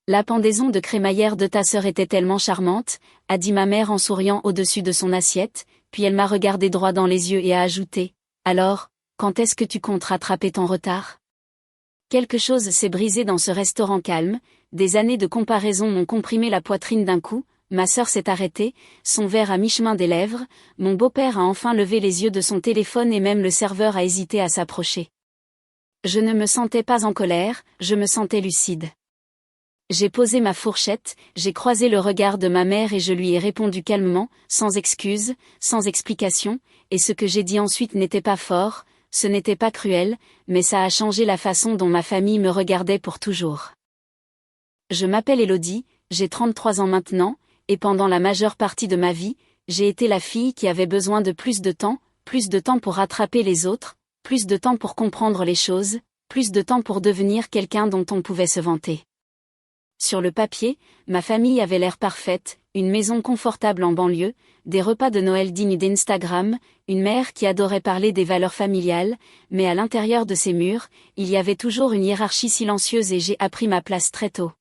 La pendaison de crémaillère de ta sœur était tellement charmante, a dit ma mère en souriant au-dessus de son assiette, puis elle m'a regardé droit dans les yeux et a ajouté, « Alors, quand est-ce que tu comptes rattraper ton retard ?» Quelque chose s'est brisé dans ce restaurant calme, des années de comparaison m'ont comprimé la poitrine d'un coup, ma sœur s'est arrêtée, son verre à mi-chemin des lèvres, mon beau-père a enfin levé les yeux de son téléphone et même le serveur a hésité à s'approcher. Je ne me sentais pas en colère, je me sentais lucide. J'ai posé ma fourchette, j'ai croisé le regard de ma mère et je lui ai répondu calmement, sans excuse, sans explication, et ce que j'ai dit ensuite n'était pas fort, ce n'était pas cruel, mais ça a changé la façon dont ma famille me regardait pour toujours. Je m'appelle Élodie, j'ai 33 ans maintenant, et pendant la majeure partie de ma vie, j'ai été la fille qui avait besoin de plus de temps pour rattraper les autres, plus de temps pour comprendre les choses, plus de temps pour devenir quelqu'un dont on pouvait se vanter. Sur le papier, ma famille avait l'air parfaite, une maison confortable en banlieue, des repas de Noël dignes d'Instagram, une mère qui adorait parler des valeurs familiales, mais à l'intérieur de ces murs, il y avait toujours une hiérarchie silencieuse et j'ai appris ma place très tôt.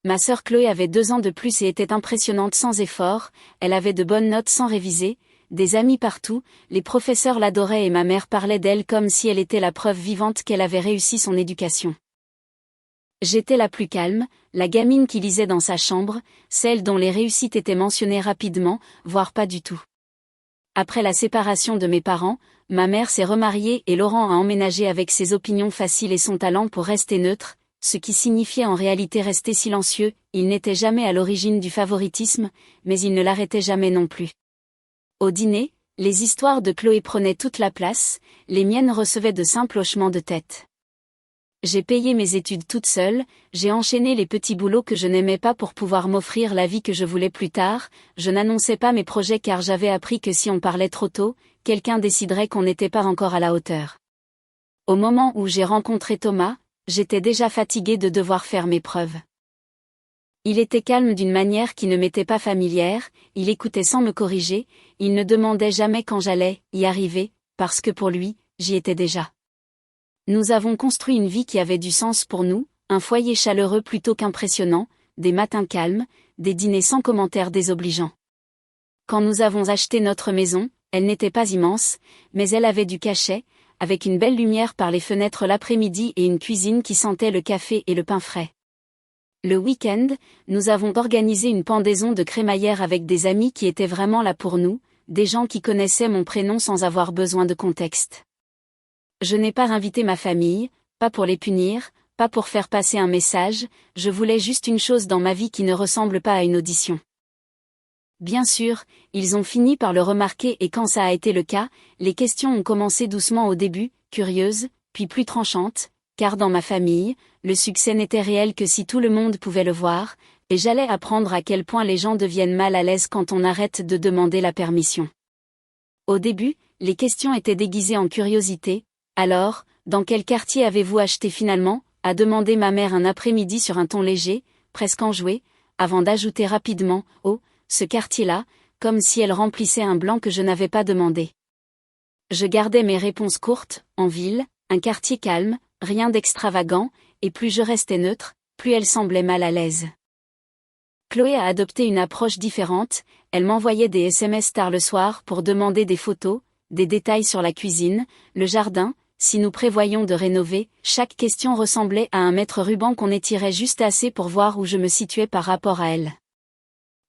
Ma sœur Chloé avait 2 ans de plus et était impressionnante sans effort, elle avait de bonnes notes sans réviser, des amis partout, les professeurs l'adoraient et ma mère parlait d'elle comme si elle était la preuve vivante qu'elle avait réussi son éducation. J'étais la plus calme, la gamine qui lisait dans sa chambre, celle dont les réussites étaient mentionnées rapidement, voire pas du tout. Après la séparation de mes parents, ma mère s'est remariée et Laurent a emménagé avec ses opinions faciles et son talent pour rester neutre, ce qui signifiait en réalité rester silencieux, il n'était jamais à l'origine du favoritisme, mais il ne l'arrêtait jamais non plus. Au dîner, les histoires de Chloé prenaient toute la place, les miennes recevaient de simples hochements de tête. J'ai payé mes études toute seule, j'ai enchaîné les petits boulots que je n'aimais pas pour pouvoir m'offrir la vie que je voulais plus tard, je n'annonçais pas mes projets car j'avais appris que si on parlait trop tôt, quelqu'un déciderait qu'on n'était pas encore à la hauteur. Au moment où j'ai rencontré Thomas, j'étais déjà fatiguée de devoir faire mes preuves. Il était calme d'une manière qui ne m'était pas familière, il écoutait sans me corriger, il ne demandait jamais quand j'allais y arriver, parce que pour lui, j'y étais déjà. Nous avons construit une vie qui avait du sens pour nous, un foyer chaleureux plutôt qu'impressionnant, des matins calmes, des dîners sans commentaires désobligeants. Quand nous avons acheté notre maison, elle n'était pas immense, mais elle avait du cachet, avec une belle lumière par les fenêtres l'après-midi et une cuisine qui sentait le café et le pain frais. Le week-end, nous avons organisé une pendaison de crémaillère avec des amis qui étaient vraiment là pour nous, des gens qui connaissaient mon prénom sans avoir besoin de contexte. Je n'ai pas invité ma famille, pas pour les punir, pas pour faire passer un message, je voulais juste une chose dans ma vie qui ne ressemble pas à une audition. Bien sûr, ils ont fini par le remarquer et quand ça a été le cas, les questions ont commencé doucement au début, curieuses, puis plus tranchantes, car dans ma famille, le succès n'était réel que si tout le monde pouvait le voir, et j'allais apprendre à quel point les gens deviennent mal à l'aise quand on arrête de demander la permission. Au début, les questions étaient déguisées en curiosité. Alors, dans quel quartier avez-vous acheté finalement, a demandé ma mère un après-midi sur un ton léger, presque enjoué, avant d'ajouter rapidement, oh, ce quartier-là, comme si elle remplissait un blanc que je n'avais pas demandé. Je gardais mes réponses courtes, en ville, un quartier calme, rien d'extravagant, et plus je restais neutre, plus elle semblait mal à l'aise. Chloé a adopté une approche différente, elle m'envoyait des SMS tard le soir pour demander des photos, des détails sur la cuisine, le jardin. Si nous prévoyions de rénover, chaque question ressemblait à un mètre ruban qu'on étirait juste assez pour voir où je me situais par rapport à elle.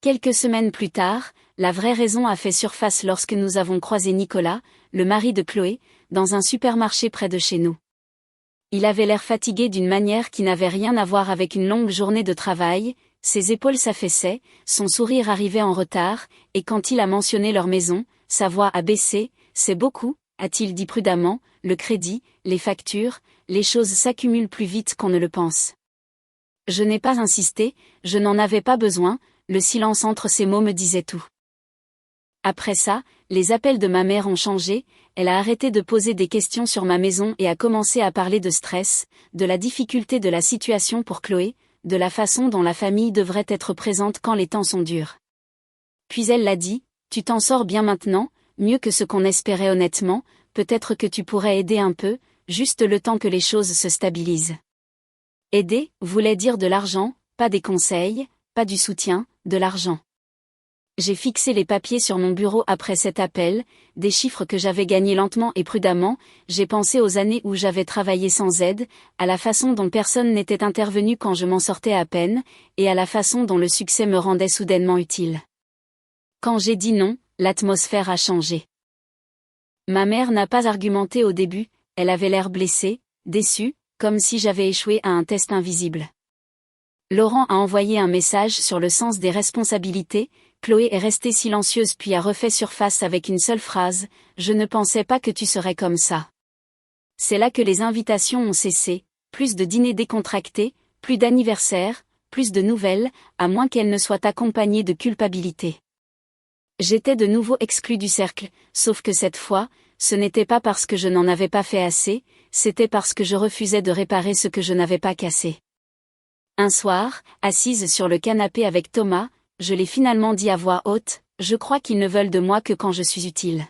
Quelques semaines plus tard, la vraie raison a fait surface lorsque nous avons croisé Nicolas, le mari de Chloé, dans un supermarché près de chez nous. Il avait l'air fatigué d'une manière qui n'avait rien à voir avec une longue journée de travail, ses épaules s'affaissaient, son sourire arrivait en retard, et quand il a mentionné leur maison, sa voix a baissé, « C'est beaucoup », a-t-il dit prudemment, le crédit, les factures, les choses s'accumulent plus vite qu'on ne le pense. Je n'ai pas insisté, je n'en avais pas besoin, le silence entre ces mots me disait tout. Après ça, les appels de ma mère ont changé, elle a arrêté de poser des questions sur ma maison et a commencé à parler de stress, de la difficulté de la situation pour Chloé, de la façon dont la famille devrait être présente quand les temps sont durs. Puis elle l'a dit, tu t'en sors bien maintenant, mieux que ce qu'on espérait honnêtement, peut-être que tu pourrais aider un peu, juste le temps que les choses se stabilisent. Aider, voulait dire de l'argent, Pas des conseils, pas du soutien, de l'argent. J'ai fixé les papiers sur mon bureau après cet appel, des chiffres que j'avais gagnés lentement et prudemment, j'ai pensé aux années où j'avais travaillé sans aide, à la façon dont personne n'était intervenu quand je m'en sortais à peine, et à la façon dont le succès me rendait soudainement utile. Quand j'ai dit non, l'atmosphère a changé. Ma mère n'a pas argumenté au début, elle avait l'air blessée, déçue, comme si j'avais échoué à un test invisible. Laurent a envoyé un message sur le sens des responsabilités, Chloé est restée silencieuse puis a refait surface avec une seule phrase, « Je ne pensais pas que tu serais comme ça. » C'est là que les invitations ont cessé, plus de dîners décontractés, plus d'anniversaires, plus de nouvelles, à moins qu'elles ne soient accompagnées de culpabilité. J'étais de nouveau exclue du cercle, sauf que cette fois, ce n'était pas parce que je n'en avais pas fait assez, c'était parce que je refusais de réparer ce que je n'avais pas cassé. Un soir, assise sur le canapé avec Thomas, je l'ai finalement dit à voix haute, « Je crois qu'ils ne veulent de moi que quand je suis utile. »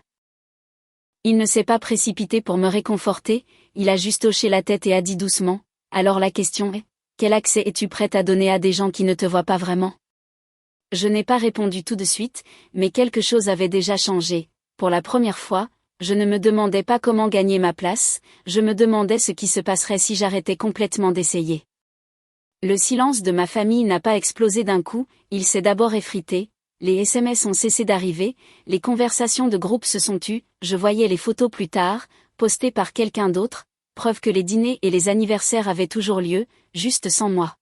Il ne s'est pas précipité pour me réconforter, il a juste hoché la tête et a dit doucement, « Alors la question est, quel accès es-tu prête à donner à des gens qui ne te voient pas vraiment ?» Je n'ai pas répondu tout de suite, mais quelque chose avait déjà changé. Pour la première fois, je ne me demandais pas comment gagner ma place, je me demandais ce qui se passerait si j'arrêtais complètement d'essayer. Le silence de ma famille n'a pas explosé d'un coup, il s'est d'abord effrité, les SMS ont cessé d'arriver, les conversations de groupe se sont tues, je voyais les photos plus tard, postées par quelqu'un d'autre, preuve que les dîners et les anniversaires avaient toujours lieu, juste sans moi.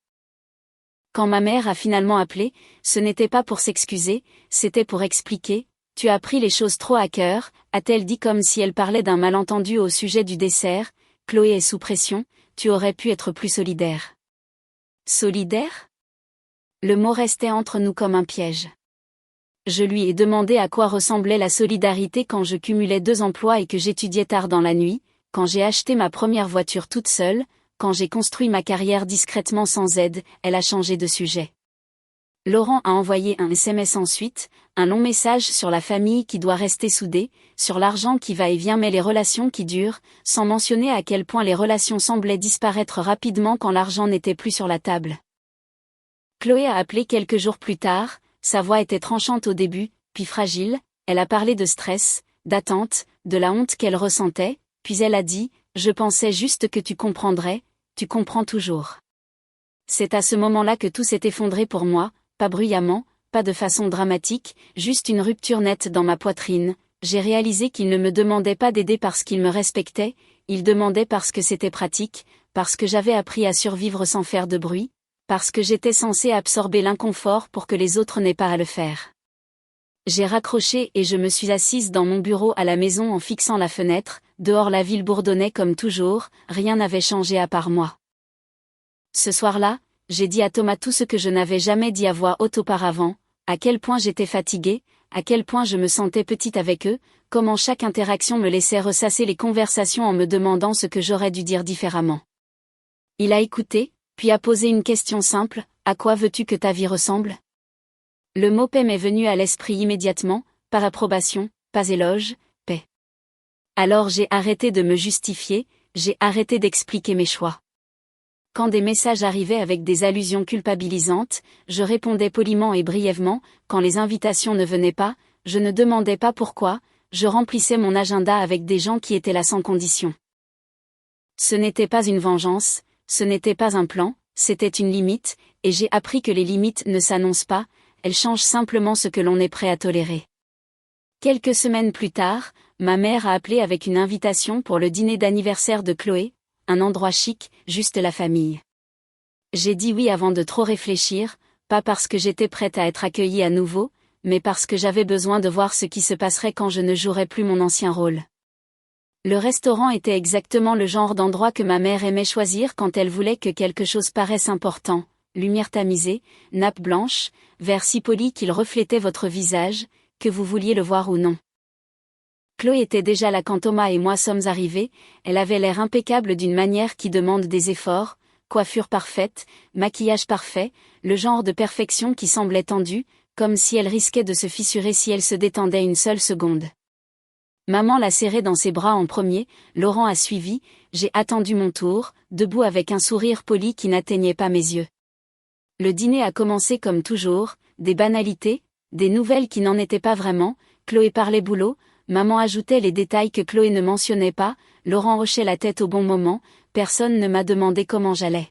Quand ma mère a finalement appelé, ce n'était pas pour s'excuser, c'était pour expliquer, « Tu as pris les choses trop à cœur », a-t-elle dit comme si elle parlait d'un malentendu au sujet du dessert, « Chloé est sous pression, tu aurais pu être plus solidaire. » Solidaire ? Le mot restait entre nous comme un piège. Je lui ai demandé à quoi ressemblait la solidarité quand je cumulais 2 emplois et que j'étudiais tard dans la nuit, quand j'ai acheté ma première voiture toute seule, quand j'ai construit ma carrière discrètement sans aide, elle a changé de sujet. Laurent a envoyé un SMS ensuite, un long message sur la famille qui doit rester soudée, sur l'argent qui va et vient mais les relations qui durent, sans mentionner à quel point les relations semblaient disparaître rapidement quand l'argent n'était plus sur la table. Chloé a appelé quelques jours plus tard, sa voix était tranchante au début, puis fragile, elle a parlé de stress, d'attente, de la honte qu'elle ressentait, puis elle a dit, « Je pensais juste que tu comprendrais, tu comprends toujours. » C'est à ce moment-là que tout s'est effondré pour moi, pas bruyamment, pas de façon dramatique, juste une rupture nette dans ma poitrine. J'ai réalisé qu'il ne me demandait pas d'aider parce qu'il me respectait, il demandait parce que c'était pratique, parce que j'avais appris à survivre sans faire de bruit, parce que j'étais censée absorber l'inconfort pour que les autres n'aient pas à le faire. J'ai raccroché et je me suis assise dans mon bureau à la maison en fixant la fenêtre, dehors la ville bourdonnait comme toujours, rien n'avait changé à part moi. Ce soir-là, j'ai dit à Thomas tout ce que je n'avais jamais dit à voix haute auparavant, à quel point j'étais fatiguée, à quel point je me sentais petite avec eux, comment chaque interaction me laissait ressasser les conversations en me demandant ce que j'aurais dû dire différemment. Il a écouté, puis a posé une question simple, « À quoi veux-tu que ta vie ressemble ?» Le mot paix m'est venu à l'esprit immédiatement, par approbation, pas éloge, paix. Alors j'ai arrêté de me justifier, j'ai arrêté d'expliquer mes choix. Quand des messages arrivaient avec des allusions culpabilisantes, je répondais poliment et brièvement, quand les invitations ne venaient pas, je ne demandais pas pourquoi, je remplissais mon agenda avec des gens qui étaient là sans condition. Ce n'était pas une vengeance, ce n'était pas un plan, c'était une limite, et j'ai appris que les limites ne s'annoncent pas, elles changent simplement ce que l'on est prêt à tolérer. Quelques semaines plus tard, ma mère a appelé avec une invitation pour le dîner d'anniversaire de Chloé, un endroit chic, juste la famille. J'ai dit oui avant de trop réfléchir, pas parce que j'étais prête à être accueillie à nouveau, mais parce que j'avais besoin de voir ce qui se passerait quand je ne jouerais plus mon ancien rôle. Le restaurant était exactement le genre d'endroit que ma mère aimait choisir quand elle voulait que quelque chose paraisse important, lumière tamisée, nappe blanche, verre si poli qu'il reflétait votre visage, que vous vouliez le voir ou non. Chloé était déjà là quand Thomas et moi sommes arrivés, elle avait l'air impeccable d'une manière qui demande des efforts, coiffure parfaite, maquillage parfait, le genre de perfection qui semblait tendue, comme si elle risquait de se fissurer si elle se détendait une seule seconde. Maman l'a serrée dans ses bras en premier, Laurent a suivi, j'ai attendu mon tour, debout avec un sourire poli qui n'atteignait pas mes yeux. Le dîner a commencé comme toujours, des banalités, des nouvelles qui n'en étaient pas vraiment, Chloé parlait boulot, maman ajoutait les détails que Chloé ne mentionnait pas, Laurent hochait la tête au bon moment, personne ne m'a demandé comment j'allais.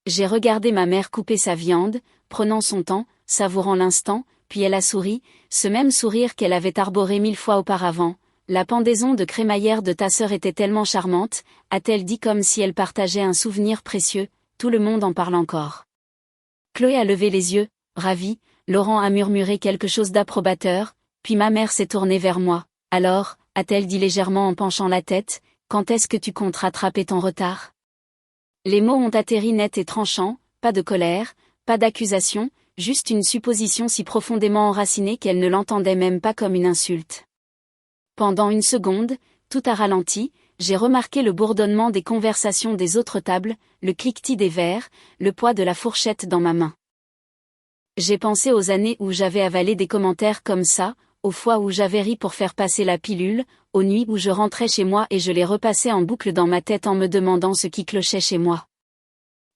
J'ai regardé ma mère couper sa viande, prenant son temps, savourant l'instant, puis elle a souri, ce même sourire qu'elle avait arboré 1000 fois auparavant. La pendaison de crémaillère de ta sœur était tellement charmante, a-t-elle dit comme si elle partageait un souvenir précieux, tout le monde en parle encore. Chloé a levé les yeux, ravie, Laurent a murmuré quelque chose d'approbateur, puis ma mère s'est tournée vers moi. Alors, a-t-elle dit légèrement en penchant la tête, quand est-ce que tu comptes rattraper ton retard? Les mots ont atterri nets et tranchants, pas de colère, pas d'accusation, juste une supposition si profondément enracinée qu'elle ne l'entendait même pas comme une insulte. Pendant une seconde, tout a ralenti, j'ai remarqué le bourdonnement des conversations des autres tables, le cliquetis des verres, le poids de la fourchette dans ma main. J'ai pensé aux années où j'avais avalé des commentaires comme ça, aux fois où j'avais ri pour faire passer la pilule, aux nuits où je rentrais chez moi et je les repassais en boucle dans ma tête en me demandant ce qui clochait chez moi.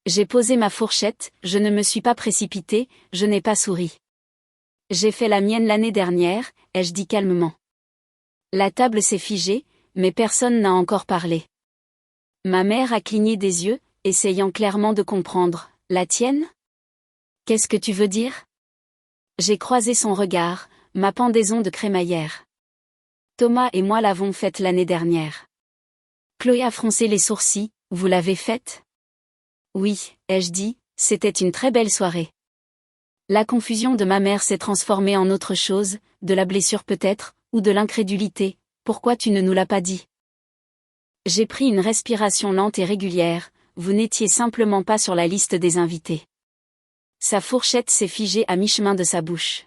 J'ai posé ma fourchette, je ne me suis pas précipitée, je n'ai pas souri. J'ai fait la mienne l'année dernière, ai-je dit calmement. La table s'est figée, mais personne n'a encore parlé. Ma mère a cligné des yeux, essayant clairement de comprendre. La tienne? Qu'est-ce que tu veux dire? J'ai croisé son regard, ma pendaison de crémaillère. Thomas et moi l'avons faite l'année dernière. Chloé a froncé les sourcils, vous l'avez faite? Oui, ai-je dit, c'était une très belle soirée. La confusion de ma mère s'est transformée en autre chose, de la blessure peut-être, ou de l'incrédulité. Pourquoi tu ne nous l'as pas dit? J'ai pris une respiration lente et régulière, vous n'étiez simplement pas sur la liste des invités. Sa fourchette s'est figée à mi-chemin de sa bouche.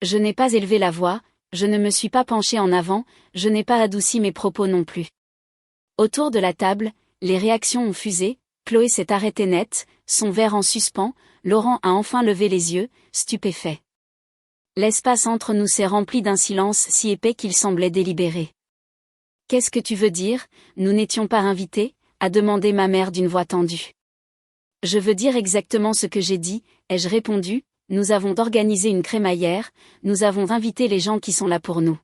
Je n'ai pas élevé la voix, je ne me suis pas penchée en avant, je n'ai pas adouci mes propos non plus. Autour de la table, les réactions ont fusé, Chloé s'est arrêtée net, son verre en suspens, Laurent a enfin levé les yeux, stupéfait. L'espace entre nous s'est rempli d'un silence si épais qu'il semblait délibéré. « Qu'est-ce que tu veux dire, nous n'étions pas invités ?» a demandé ma mère d'une voix tendue. « Je veux dire exactement ce que j'ai dit, ai-je répondu, nous avons organisé une crémaillère, nous avons invité les gens qui sont là pour nous. »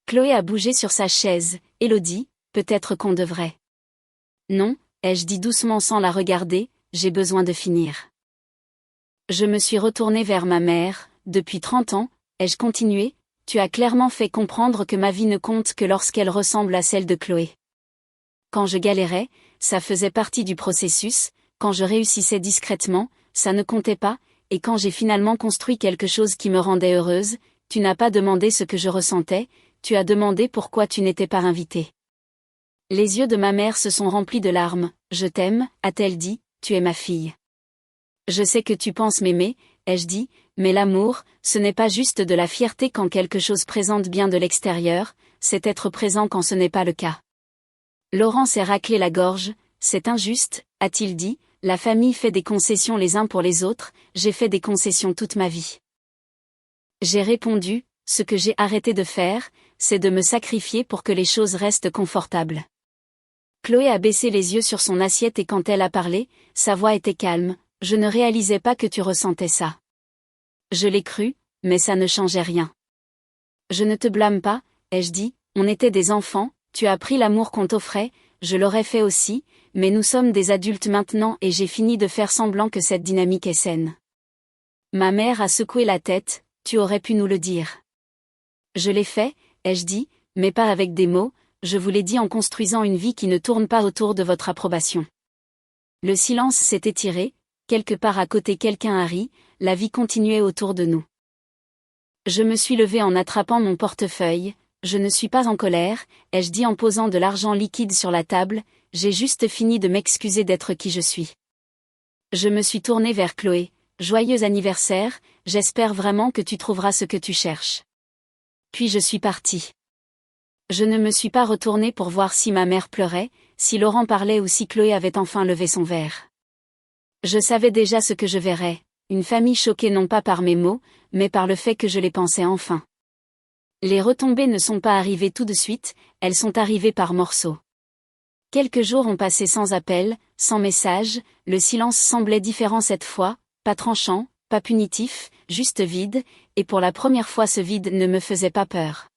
Chloé a bougé sur sa chaise, Élodie, peut-être qu'on devrait. « Non, ai-je dit doucement sans la regarder, j'ai besoin de finir. » Je me suis retournée vers ma mère. Depuis 30 ans, ai-je continué, tu as clairement fait comprendre que ma vie ne compte que lorsqu'elle ressemble à celle de Chloé. Quand je galérais, ça faisait partie du processus, quand je réussissais discrètement, ça ne comptait pas, et quand j'ai finalement construit quelque chose qui me rendait heureuse, tu n'as pas demandé ce que je ressentais, tu as demandé pourquoi tu n'étais pas invitée. Les yeux de ma mère se sont remplis de larmes. Je t'aime, a-t-elle dit, tu es ma fille. Je sais que tu penses m'aimer, ai-je dit, mais l'amour, ce n'est pas juste de la fierté quand quelque chose présente bien de l'extérieur, c'est être présent quand ce n'est pas le cas. Laurent s'est raclé la gorge, c'est injuste, a-t-il dit, la famille fait des concessions les uns pour les autres, j'ai fait des concessions toute ma vie. J'ai répondu, ce que j'ai arrêté de faire, c'est de me sacrifier pour que les choses restent confortables. Chloé a baissé les yeux sur son assiette et quand elle a parlé, sa voix était calme, je ne réalisais pas que tu ressentais ça. Je l'ai cru, mais ça ne changeait rien. Je ne te blâme pas, ai-je dit, on était des enfants, tu as pris l'amour qu'on t'offrait, je l'aurais fait aussi, mais nous sommes des adultes maintenant et j'ai fini de faire semblant que cette dynamique est saine. Ma mère a secoué la tête, tu aurais pu nous le dire. Je l'ai fait, ai-je dit, mais pas avec des mots, je vous l'ai dit en construisant une vie qui ne tourne pas autour de votre approbation. Le silence s'est étiré, quelque part à côté quelqu'un a ri, la vie continuait autour de nous. Je me suis levée en attrapant mon portefeuille, je ne suis pas en colère, ai-je dit en posant de l'argent liquide sur la table, j'ai juste fini de m'excuser d'être qui je suis. Je me suis tournée vers Chloé, joyeux anniversaire, j'espère vraiment que tu trouveras ce que tu cherches. Puis je suis partie. Je ne me suis pas retournée pour voir si ma mère pleurait, si Laurent parlait ou si Chloé avait enfin levé son verre. Je savais déjà ce que je verrais, une famille choquée non pas par mes mots, mais par le fait que je les pensais enfin. Les retombées ne sont pas arrivées tout de suite, elles sont arrivées par morceaux. Quelques jours ont passé sans appel, sans message, le silence semblait différent cette fois, pas tranchant, pas punitif, juste vide, et pour la première fois ce vide ne me faisait pas peur.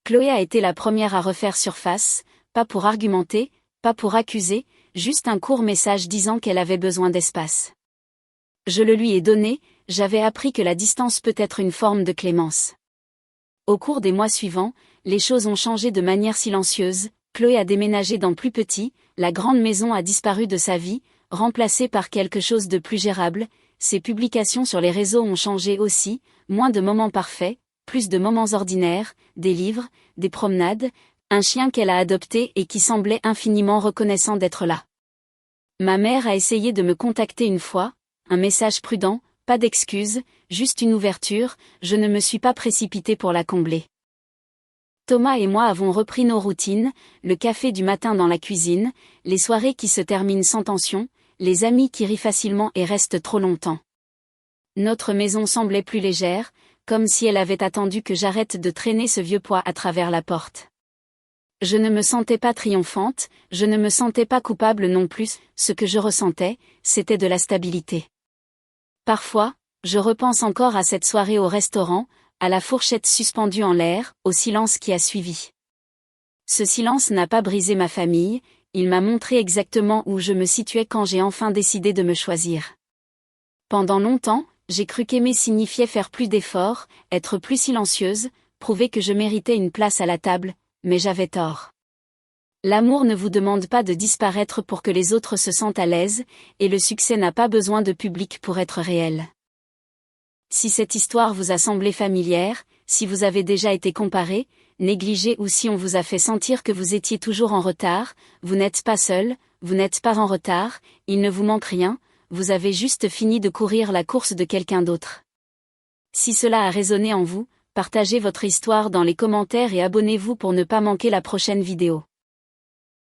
Chloé a été la première à refaire surface, pas pour argumenter, pas pour accuser, juste un court message disant qu'elle avait besoin d'espace. Je le lui ai donné, j'avais appris que la distance peut être une forme de clémence. Au cours des mois suivants, les choses ont changé de manière silencieuse, Chloé a déménagé dans plus petit, la grande maison a disparu de sa vie, remplacée par quelque chose de plus gérable, ses publications sur les réseaux ont changé aussi, moins de moments parfaits, plus de moments ordinaires, des livres, des promenades, un chien qu'elle a adopté et qui semblait infiniment reconnaissant d'être là. Ma mère a essayé de me contacter une fois, un message prudent, pas d'excuses, juste une ouverture, je ne me suis pas précipitée pour la combler. Thomas et moi avons repris nos routines, le café du matin dans la cuisine, les soirées qui se terminent sans tension, les amis qui rient facilement et restent trop longtemps. Notre maison semblait plus légère, comme si elle avait attendu que j'arrête de traîner ce vieux poids à travers la porte. Je ne me sentais pas triomphante, je ne me sentais pas coupable non plus, ce que je ressentais, c'était de la stabilité. Parfois, je repense encore à cette soirée au restaurant, à la fourchette suspendue en l'air, au silence qui a suivi. Ce silence n'a pas brisé ma famille, il m'a montré exactement où je me situais quand j'ai enfin décidé de me choisir. Pendant longtemps, j'ai cru qu'aimer signifiait faire plus d'efforts, être plus silencieuse, prouver que je méritais une place à la table, mais j'avais tort. L'amour ne vous demande pas de disparaître pour que les autres se sentent à l'aise, et le succès n'a pas besoin de public pour être réel. Si cette histoire vous a semblé familière, si vous avez déjà été comparé, négligé ou si on vous a fait sentir que vous étiez toujours en retard, vous n'êtes pas seul, vous n'êtes pas en retard, il ne vous manque rien, vous avez juste fini de courir la course de quelqu'un d'autre. Si cela a résonné en vous, partagez votre histoire dans les commentaires et abonnez-vous pour ne pas manquer la prochaine vidéo.